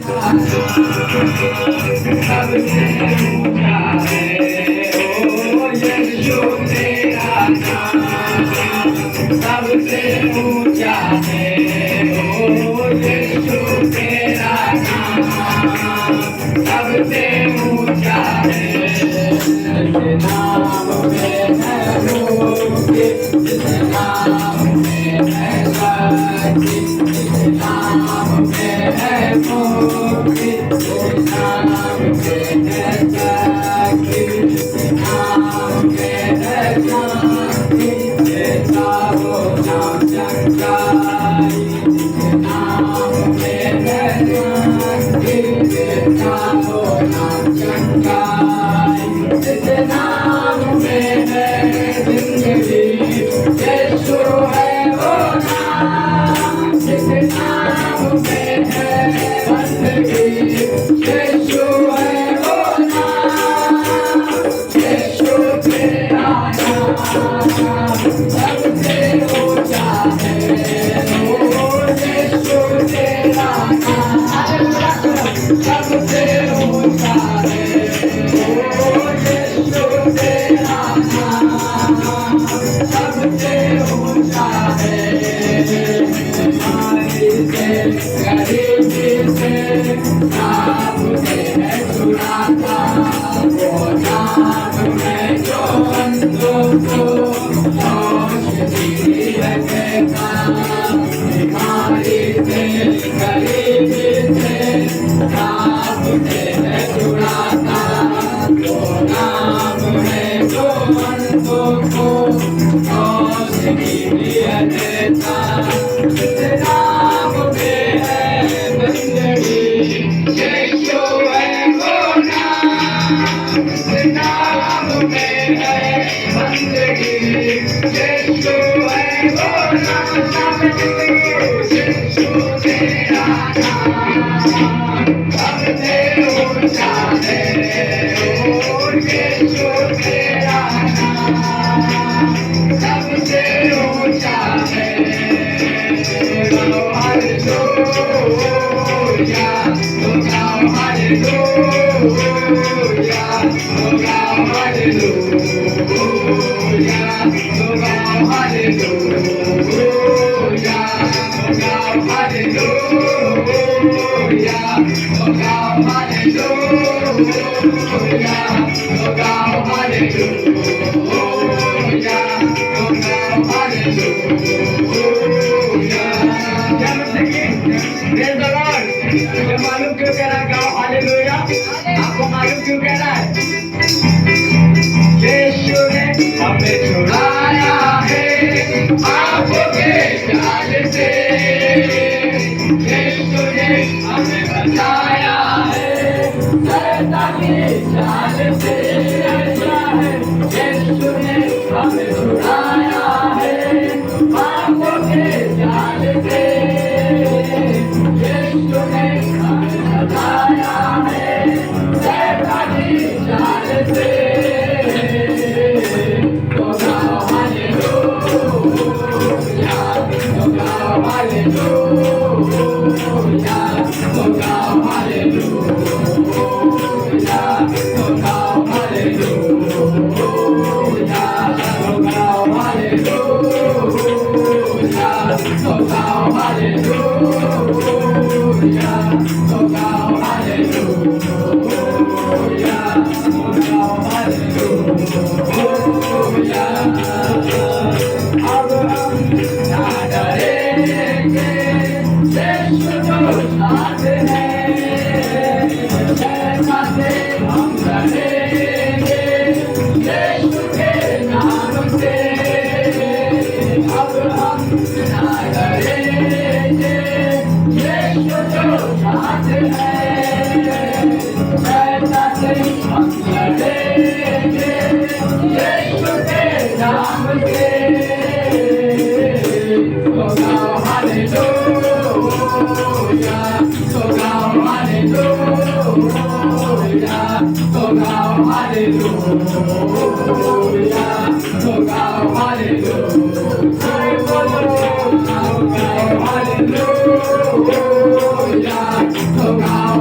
सबसे ऊंचा है ओ यीशु तेरा नाम, सबसे ऊंचा है ओ यीशु तेरा नाम, सबसे ऊंचा है। जिस नाम में है मुक्ति, जिस नाम में है शक्ति, जिस नाम में है मुक्ति, जिस नाम में है शक्ति, जिस नाम में है शांति, ऐसा वो नाम चंगाई, जिस नाम में है शांति, ऐसा वो नाम चंगाई, जिस नाम में है जिंदगी, यीशु है वो नाम, जिस नाम में है बंदगी, यीशु है वो नाम, यीशु तेरा नाम सबसे ऊंचा है ओ यीशु तेरा नाम, सबसे ऊंचा है ओ यीशु तेरा नाम, सबसे ऊंचा है। बीमारी से गरीबी से नाम से है छुड़ाता, वो नाम है जो अंधों को रोशनी रखेगा। बीमारी से गरीबी से नाम से है छुड़ाता, वो नाम है जो अंधों को रोशनी देता। जिस नाम में है बंदगी, यीशु है वो नाम, जिस नाम में है बंदगी, यीशु है वो नाम, यीशु तेरा नाम सबसे ऊंचा है ओ यीशु तेरा नाम, सबसे ऊंचा है। मालूम क्यों कह रहा है गाओ हालेलुया? आपको मालूम क्यों कह रहा है? यीशु ने हमें छुड़ाया है पाप के जाल से, यीशु ने हमें बचाया है शैतान की जाल से। ऐसा है यीशु ने हमें छुड़ाया है पाप के जाल से, यीशु ने हमें बचाया है शैतान की जाल से। तो गाओ हालेलुया, तो गाओ हालेलुया, तो गाओ हालेलुया, तो गाओ हालेलुया, तो गाओ हालेलुया, तो गाओ हालेलुया, तो गाओ हालेलुया, तो गाओ हालेलुया। अब हम ना डरेंगे, यीशु जो साथ है, जैसा से हम डरेंगे यीशु के नाम से। अब हम ना डरेंगे, यीशु जो साथ है, जैसा से हम डरेंगे यीशु के नाम से। तो गाओ हालेलुया, तो गाओ हालेलुया, तो गाओ हालेलुया, तो गाओ हालेलुया, बोलो गाओ हालेलुया, तो गाओ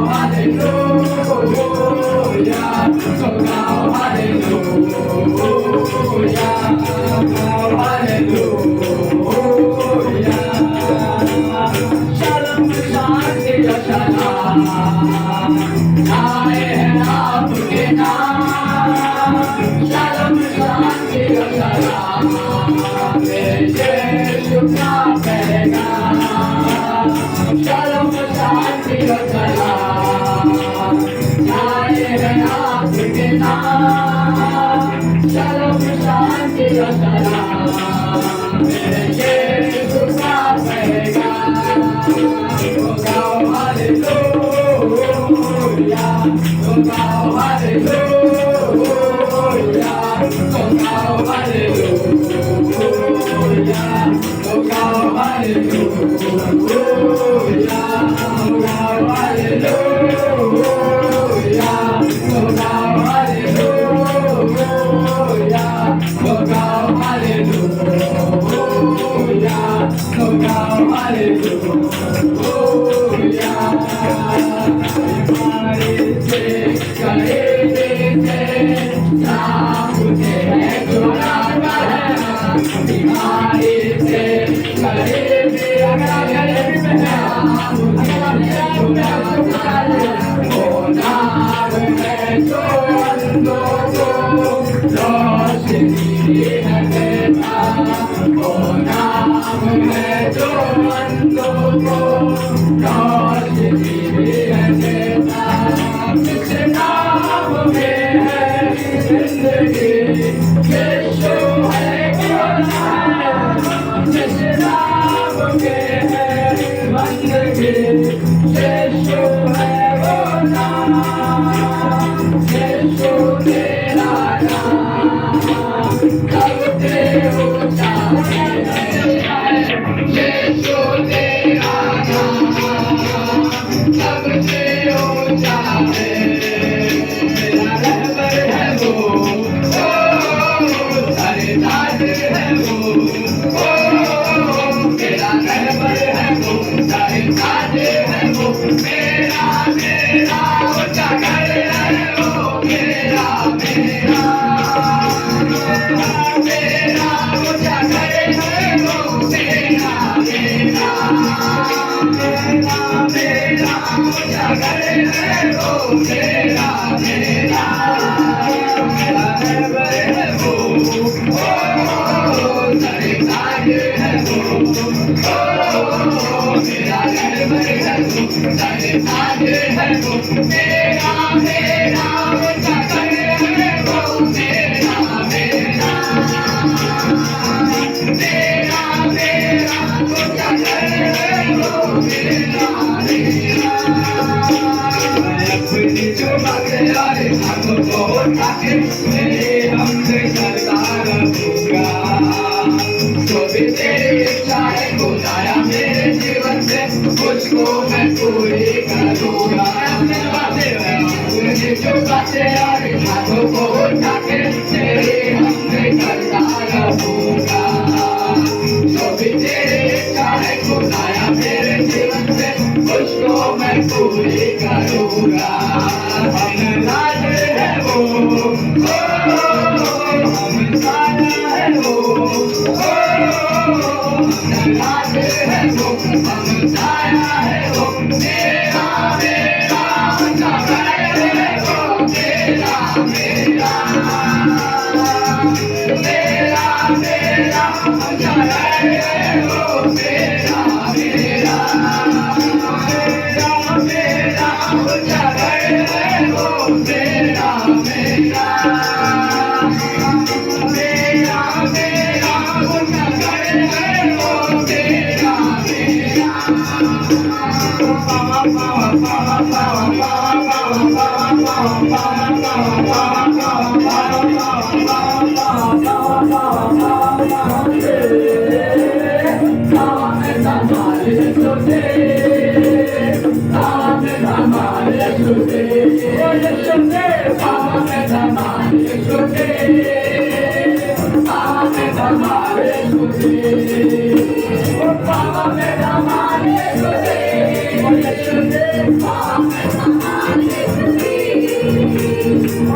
Mama,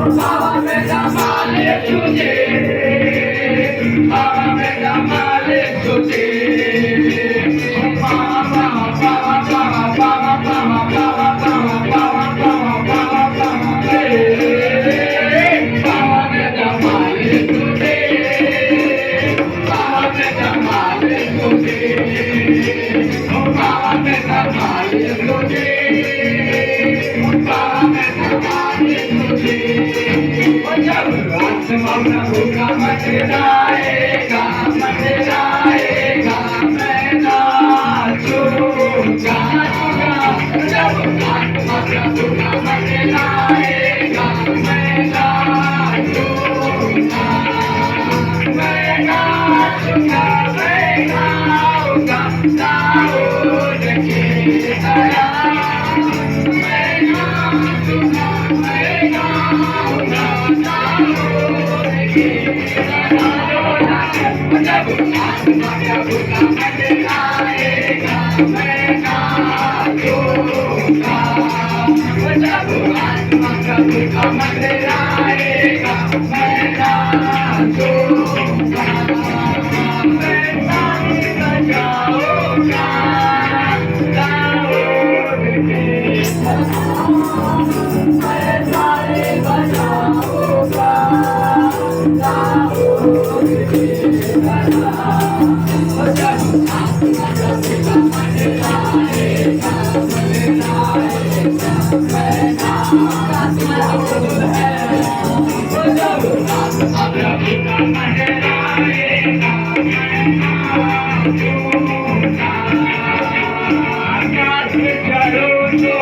बाबा मेरा मालिक तुझे, बाबा मेरा मालिक तुझे, बाबा बाबा बाबा बाबा बाबा बाबा बाबा बाबा बाबा बाबा मेरा मालिक तुझे, बाबा मेरा मालिक तुझे, बाबा मेरा मालिक तुझे, बाबा मेरा मालिक तुझे। जब आत्मा प्रभु का मंडराएगा मंडराएगा मैं नाचूंगा जब आत्मा प्रभु का मंडराएगा मैं नाचूंगा मैं नाचूंगा मैं गाऊंगा दाऊद की तरह मैं नाचूंगा मैं गाऊंगा दाऊद की तरह जब आत्मा प्रभु का मंडराएगा मैं नाचूंगा जब आत्मा प्रभु का मंडराएगा मैं नाचूंगा मैं ताली बजाऊंगा दाऊद की तरह मैं ताली बजाऊंगा दाऊद की तरह जब आत्मा प्रभु का मंडराएगा मैं नाचूंगा जब आत्मा प्रभु का मंडराएगा मैं नाचूंगा आकाश में चढ़ो तो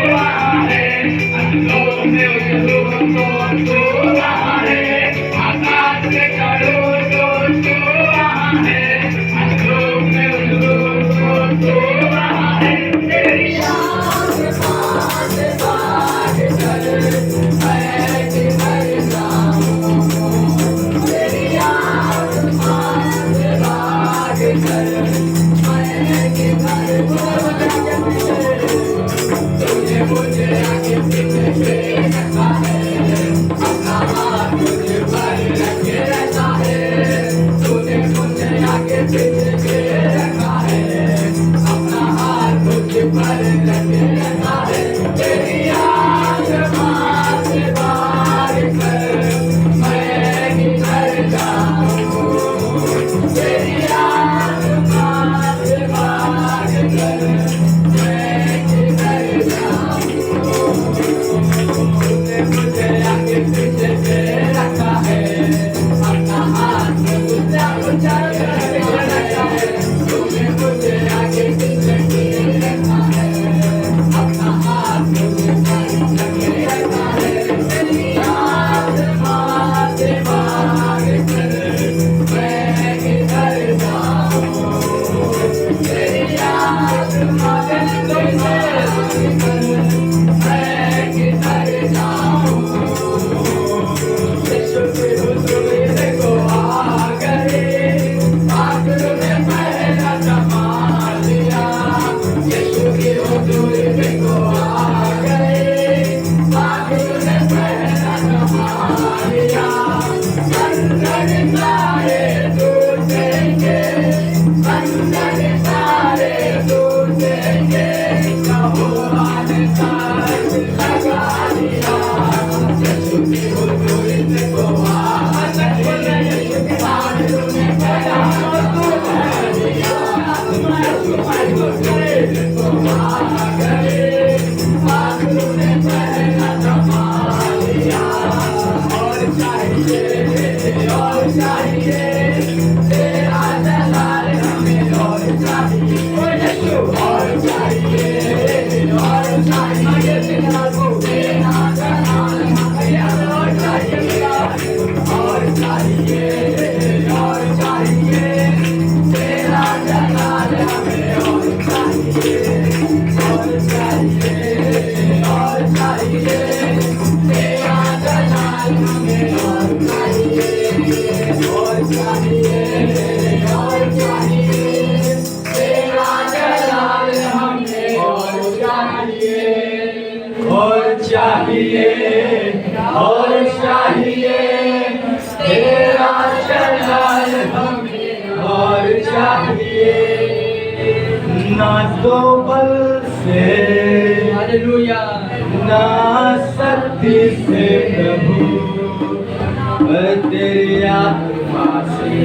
रहा है अंधों में उतरो तो रहा है आकाश में चढ़ो तो रहा है अंधों में उतरो तो रहा है तेरी शान बात बात कर मैं किधर जाऊं तेरी याद बात बात कर मैं किधर तुझे मुझे आगे पीछे रखा है अपना हाथ मुझे पर रखे रहता है तूने मुझे आगे पीछे रखा है अपना हाथ मुझे पर रखे रहता है तेरी याद बात बात कर मैं किधर जाऊं तेरी याद बात बात कर मैं किधर जाऊं तूने मुझे आगे पीछे से रखा है अपना हाथ मुझे रखा है तूने मुझे आगे पीछे से रखा है अपना हाथ मुझे रखे रखा है तेरी याद बात बात कर मैं किधर जाऊं तेरी याद बात बात कर मैं किधर जाऊं यीशु के हुजूर को आ गए आखिर में पहला जमा लिया यीशु के हुजूर को आ गए आखिर में पहला जमा लिया बंधन सारे टूटेंगे बंधन सारे टूटेंगे कहो आने तक लगा दिया यीशु के हुजूर को आ गए आखिर में पहला जमा लिया यीशु के हुजूर को आ गए आखिर में पहला जमा लिया और चाहिए तेरा जलाल हमें और चाहिए और चाहिए तेरा जलाल हमें और चाहिए तेरा जलाल हमें और चाहिए तेरा जलाल हमें और और चाहिए तेरा जलाल हमें और चाहिए ना तो बल से हालेलुया ना शक्ति से प्रभु तेरी आत्मा से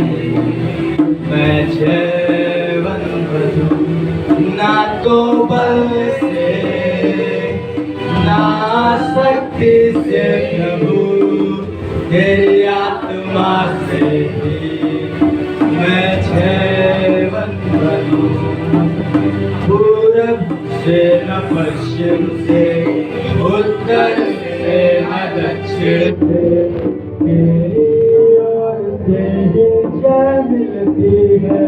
मैं जीवन भरूं ना तो बल से ना शक्ति से प्रभु तेरी आत्मा से मैं जीवन भरूं पूरब से न पश्चिम से उत्तर से न दक्षिण से तेरी ओर से ही जय मिलती है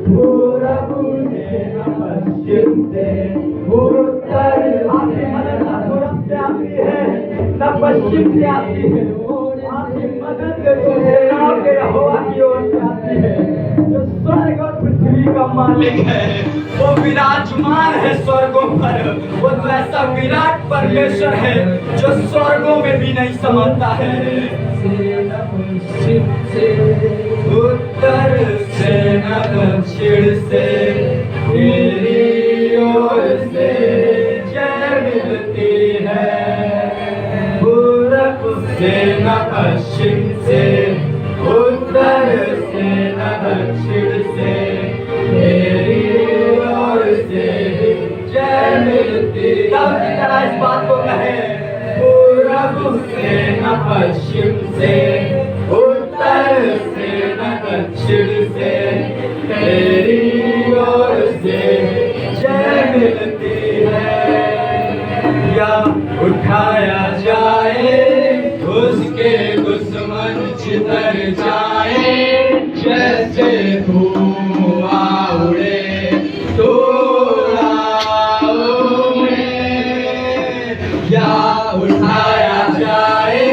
पूरब से न पश्चिम से उत्तर आपकी मदद न पूरब से आती है न पश्चिम से आती है आपकी मदद जो सेनाओं के यहोवा की ओर से आती है जो स्वर्ग और पृथ्वी का मालिक है वो विराजमान है स्वर्गों पर वो तो ऐसा विराट परमेश्वर है जो स्वर्गों में भी नहीं समाता है उत्तर से न दक्षिण से तेरी ओर से जय मिलती है पूरब से न पश्चिम से उत्तर से न दक्षिण से तेरी ओर से जय मिलती दाऊद की तरह इस बात को कहे पूरब से न पश्चिम से उत्तर से न दक्षिण से तेरी ओर से जय मिलती है या उठाया जाए उसके दुश्मन छितर जाए जैसे धुआं उड़े तोड़ा या उठाया जाए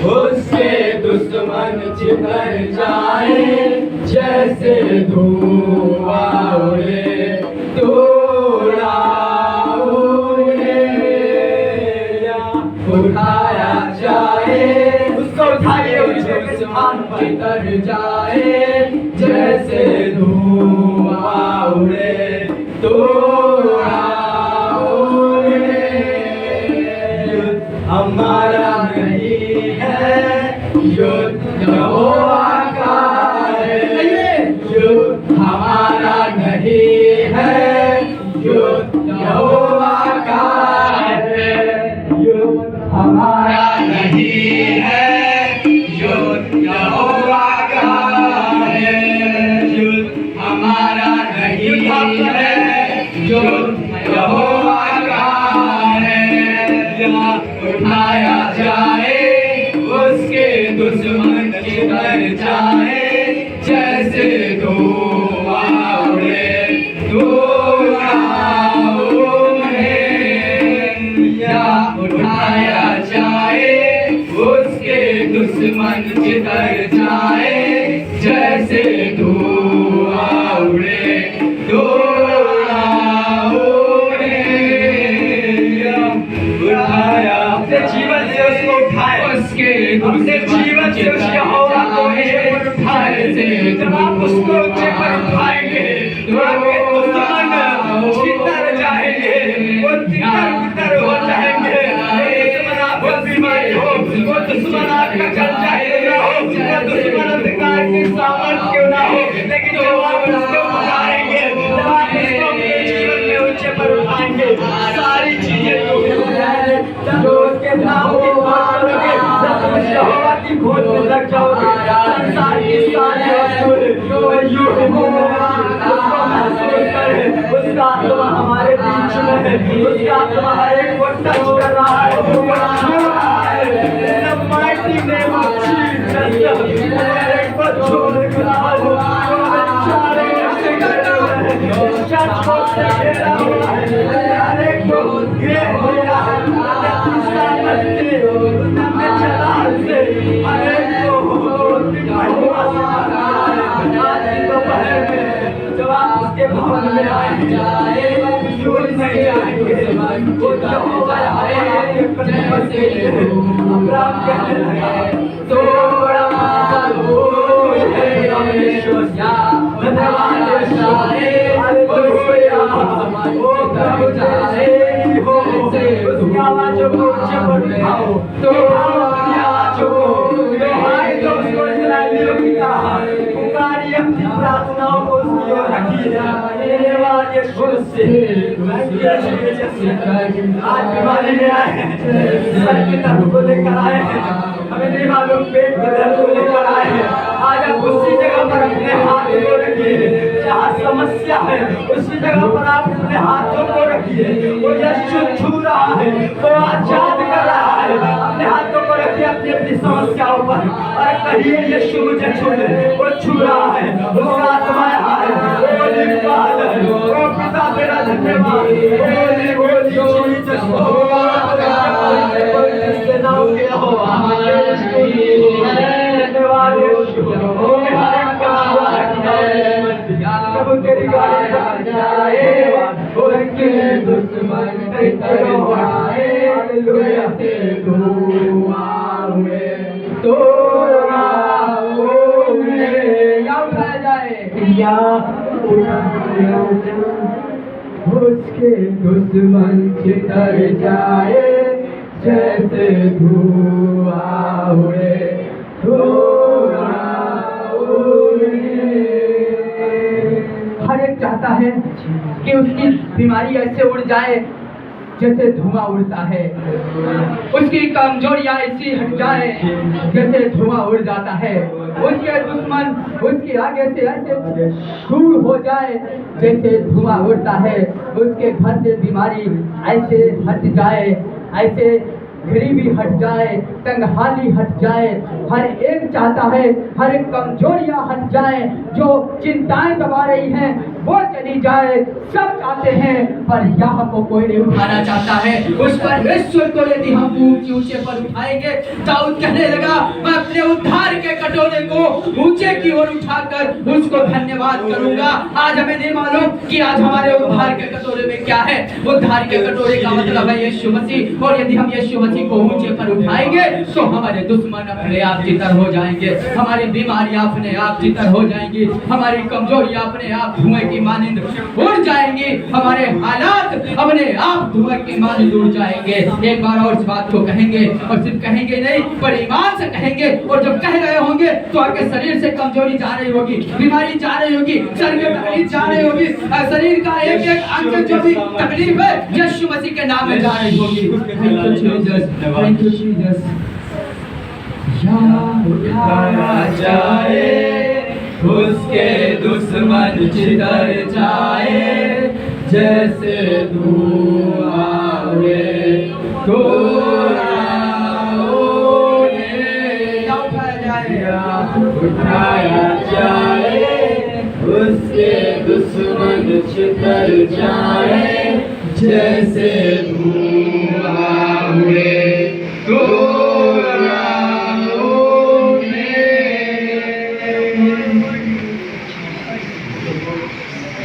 उसके दुश्मन छितर जाए जैसे धुआं उड़े तोड़ा उठाया जाए उसको उठाइए ऊंचे स्थान पर तर जाए जैसे धुआं उड़े तोड़ा उड़े हमारा नहीं है युद्ध यहोवा का है युद्ध हमारा नहीं है युद्ध यहोवा का है हमारा नहीं है युद्ध यहोवा का है युद्ध हमारा नहीं है युद्ध यहोवा का है या उठाया जाए उसके दुश्मन छितर जाए जैसे धुआं उड़े तोड़ा उड़े या उठाया जाए उसके दुश्मन छितर जाए जैसे धुआं उड़े तोड़ा उड़े उठाया अपने जीवन से उसको उठाए उसके अपने जीवन से उस यहोवा को उठाए जब आप उसको ऊंचे पर उठाएंगे तो आपके दुश्मन छितर जाएंगे वो तितर हो जाएंगे दुश्मन आपका बीमारी हो वो दुश्मन आपका जल जाएगा हो वो दुश्मन अंधकार की सामर्थ क्यों ना हो लेकिन जब आप उसको उठाएंगे जब आप उसको अपने जीवन में ऊंचे पर उठाएंगे सारी चीजें जो उसके नाम की बात करोगे जब तुम यहोवा की खोज में लग जाओगे संसार की सारी वस्तुएं यूं उसको महसूस करे उसका आत्मा हमारे बीच में है उसका आत्मा हर एक को टच कर रहा है वो छू रहा है in the mighty name of Jesus हर एक को छूने के बाद वो चारों ओर से घेरा हुआ है चारों ओर से घेरा हुआ है हर एक को घेरे हुआ है जब आप उसके भवन में आएंगे नहीं जाएंगे वो यहोवा है जैसे अब्राहम कहने लगा तोड़ा प्रार्थनाओं को उसकी ओर रखिए। धन्यवाद यीशु आज बीमारी में आए हैं, सर के दर्द को लेकर आए हैं, हमें नहीं मालूम पेट के दर्द को लेकर आए हैं। आज आप उसी जगह पर अपने हाथ को रखिए जहाँ समस्या है, उसी जगह पर आप अपने हाथों को रखिए। वो यीशु छू रहा है, वो आजाद कर रहा है। अपने हाथों को रखिए अपनी अपनी समस्याओं पर और कहिए यीशु मुझे छू ले। वो छू रहा है, उसका आत्मा यहाँ है, वो निकाल है। ओ पिता तेरा धन्यवाद, उसके दुश्मन छितर जाए जैसे धुआं उड़े हर एक चाहता है कि उसकी बीमारी ऐसे उड़ जाए जैसे धुआं उड़ता है, उसकी कमजोरियां ऐसी हट जाए जैसे धुआं उड़ जाता है, उसके दुश्मन उसके आगे से ऐसे दूर हो जाए जैसे धुआं उड़ता है, उसके घर से बीमारी ऐसे हट जाए, ऐसे गरीबी हट जाए, तंगहाली हट जाए। हर एक चाहता है हर एक कमजोरियां हट जाए, जो चिंताएं दबा रही हैं वो चली जाए। सब चाहते हैं पर यहाँ को कोई नहीं उठाना चाहता है। उस परमेश्वर को यदि हम ऊंचे ऊंचे पर उठाएंगे, दाऊद कहने लगा मैं अपने उद्धार के कटोरे को ऊंचे की ओर उठाकर उसको धन्यवाद करूंगा। आज हमें नहीं मालूम कि आज हमारे उद्धार के कटोरे में क्या है। उद्धार के कटोरे का मतलब है यीशु मसीह, और यदि हम यीशु मसीह को ऊंचे पर उठाएंगे तो हमारे दुश्मन अपने आप तितर हो जाएंगे, हमारी बीमारियां अपने आप तितर हो जाएंगी, हमारी कमजोरियां अपने आप धुएं की मानिंद उड़ जाएंगी, हमारे हालात अपने आप धुएं की मानिंद उड़ जाएंगे। एक बार और इस बात को कहेंगे, और सिर्फ कहेंगे नहीं पर ईमान से कहेंगे, और जब कह रहे होंगे तो आपके शरीर से कमजोरी जा रही होगी, बीमारी जा रही होगी, शरीर में तकलीफ जा रही होगी, शरीर का एक एक अंग जो भी तकलीफ है यीशु मसीह के नाम में जा रही होगी। Thank you, Jesus. उठाया जाए उसके दुश्मन छितर जाए जैसे धुआं उड़े उठाया जाए उसके दुश्मन छितर जाए जैसे धुआं उड़े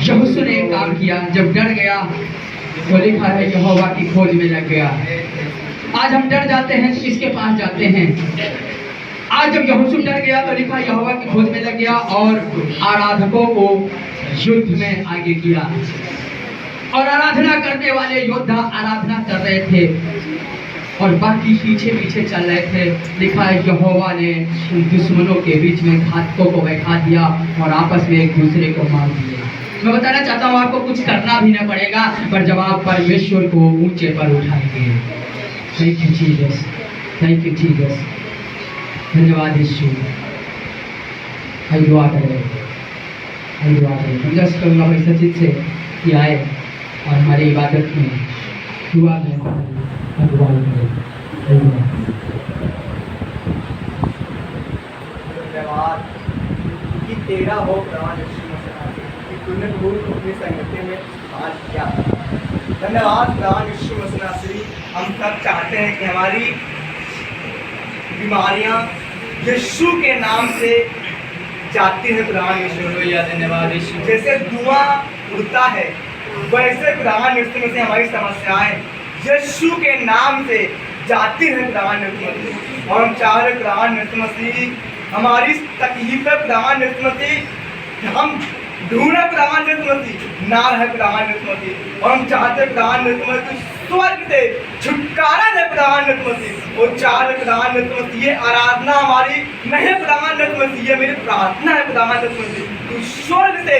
यहोशू ने एक काम किया, जब डर गया तो लिखा है यहोवा की खोज में लग गया। आज हम डर जाते हैं तो किसके पास जाते हैं? आज जब यहोशू डर गया तो लिखा यहोवा की खोज में लग गया और आराधकों को युद्ध में आगे किया, और आराधना करने वाले योद्धा आराधना कर रहे थे और बाकी पीछे पीछे चल रहे थे। लिखा है यहोवा ने उन दुश्मनों के बीच में घातकों को बैठा दिया और आपस में एक दूसरे को मार दिया। मैं बताना चाहता हूँ आपको कुछ करना भी न पड़ेगा, पर जब आप परमेश्वर को ऊंचे पर उठाएंगे। Thank you Jesus, thank you Jesus, धन्यवाद यीशु। दुआ करें, दुआ करें। मैं जस्ट करूँगा भाई सचित से कि आए और हमारी इबादत में दुआ करें। धन्यवाद कि तेरा हो प्रभु यीशु मसीह कि तूने पूर्ण अपनी संगति में हाल किया। धन्यवाद प्रभु यीशु मसीह। हम सब चाहते हैं कि हमारी बीमारियां यीशु के नाम से जाती है। प्रभु यीशु, धन्यवाद यीशु। जैसे धुआं उड़ता है वैसे प्रभु यीशु मसीह हमारी समस्याएं यीशु के नाम से जाती है खुदावन यीशु मसीह। और हम चाह रहे खुदावन यीशु मसीह हमारी तकलीफें खुदावन यीशु मसीह हम ढूंढे खुदावन यीशु मसीह ना रहे खुदावन यीशु मसीह। और हम चाहते खुदावन यीशु मसीह स्वर्ग से छुटकारा दे खुदावन यीशु मसीह। और चाह रहे खुदावन यीशु मसीह ये आराधना हमारी नहीं खुदावन यीशु मसीह, ये मेरी प्रार्थना है खुदावन यीशु मसीह, तू स्वर्ग से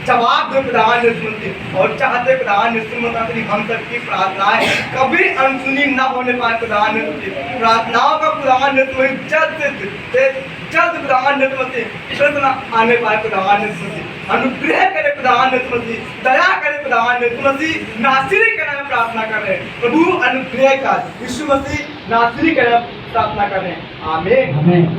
जवाब दो खुदावन यीशु मसीह। और चाहते खुदावन यीशु मसीह हम सबकी प्रार्थनाएं कभी अनसुनी ना होने पाए खुदावन यीशु मसीह। प्रार्थनाओं का खुदावन यीशु मसीह जल्द से जल्द खुदावन यीशु मसीह सुनना आने पाए खुदावन यीशु मसीह। अनुग्रह करे खुदावन यीशु मसीह, दया करे खुदावन यीशु मसीह। नासरी के नाम प्रार्थना कर रहे हैं प्रभु, अनुग्रह कर यीशु मसीह, नासरी के नाम प्रार्थना कर रहे हैं। आमीन।